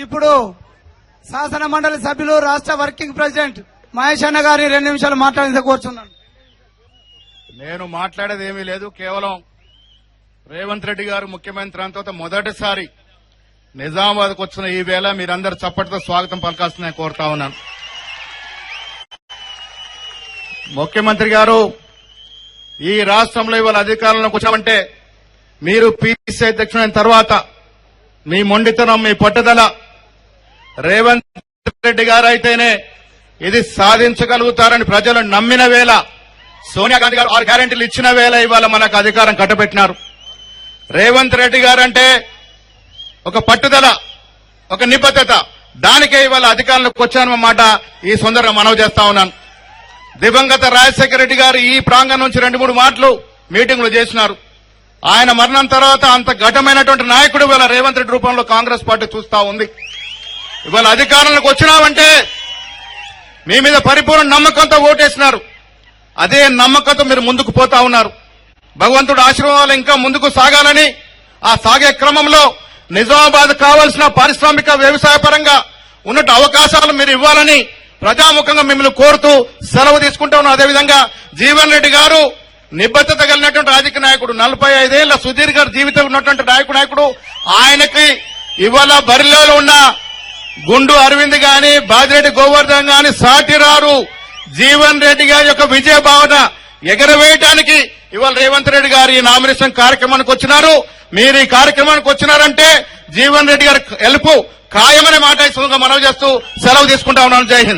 ఇప్పుడు శాసన మండలి సభ్యులు రాష్ట్ర వర్కింగ్ ప్రెసిడెంట్ మహేష్ అన్న గారిని 2 నిమిషాలు మాట్లాడితే కోరుచున్నాను. నేను మాట్లాడేది ఏమీ లేదు. కేవలం రేవంత్ రెడ్డి గారు ముఖ్యమంత్రి అయిన తర్వాత మొదటిసారి నిజామాబాద్కు వచ్చిన ఈ వేళ మీరందరూ చప్పటితో స్వాగతం పలకాల్సిందని కోరుతా ఉన్నాను. ముఖ్యమంత్రి గారు, ఈ రాష్ట్రంలో ఇవాళ అధికారంలోకి వచ్చామంటే మీరు పీసీసీ అధ్యక్షుడైన తర్వాత మీ మొండితనం, మీ పట్టుదల, రేవంత్ రెడ్డి గారు అయితేనే ఇది సాధించగలుగుతారని ప్రజలు నమ్మిన వేళ, సోనియా గాంధీ గారు 6 గ్యారెంటీలు ఇచ్చిన వేళ ఇవాళ మనకు అధికారం కట్టబెట్టినారు. రేవంత్ రెడ్డి గారంటే ఒక పట్టుదల, ఒక నిబద్ధత, దానికే ఇవాళ అధికారంలోకి వచ్చానన్నమాట ఈ సందర్భంగా మనవి చేస్తా ఉన్నాను. దివంగత రాజశేఖర రెడ్డి గారు ఈ ప్రాంగణం నుంచి 2-3 మాటలు మీటింగ్లు చేసినారు. ఆయన మరణం తర్వాత అంత ఘటమైనటువంటి నాయకుడు ఇవాళ రేవంత్ రెడ్డి రూపంలో కాంగ్రెస్ పార్టీ చూస్తా ఉంది. ఇవాళ అధికారంలోకి వచ్చినామంటే మీ మీద పరిపూర్ణ నమ్మకంతో ఓటేసినారు. అదే నమ్మకంతో మీరు ముందుకు పోతా ఉన్నారు. భగవంతుడు ఆశీర్వాదాలు ఇంకా ముందుకు సాగాలని, ఆ సాగే క్రమంలో నిజామాబాద్ కావాల్సిన పారిశ్రామిక వ్యవసాయ పరంగా ఉన్నట్టు అవకాశాలు మీరు ఇవ్వాలని ప్రజాముఖంగా మిమ్మల్ని కోరుతూ సెలవు తీసుకుంటా ఉన్నాం. అదేవిధంగా జీవన్ రెడ్డి గారు నిబద్ధత కలిగినటువంటి రాజకీయ నాయకుడు, 45 ఏళ్ల సుదీర్ఘ జీవితం ఉన్నటువంటి నాయకుడు. ఆయనకి ఇవాళ బరిలో ఉన్న గుండు అరవింద్ గాని, బాజిరెడ్డి గోవర్ధన్ గాని సాటిరారు. జీవన్ రెడ్డి గారి యొక్క విజయ భావన ఎగరవేయడానికి ఇవాళ రేవంత్ రెడ్డి గారు ఈ నామినేషన్ కార్యక్రమానికి వచ్చినారు. మీరు ఈ కార్యక్రమానికి వచ్చినారంటే జీవన్ రెడ్డి గారి గెలుపు ఖాయమనే మాట మనవి చేస్తూ సెలవు తీసుకుంటా ఉన్నాను. జై హింద్.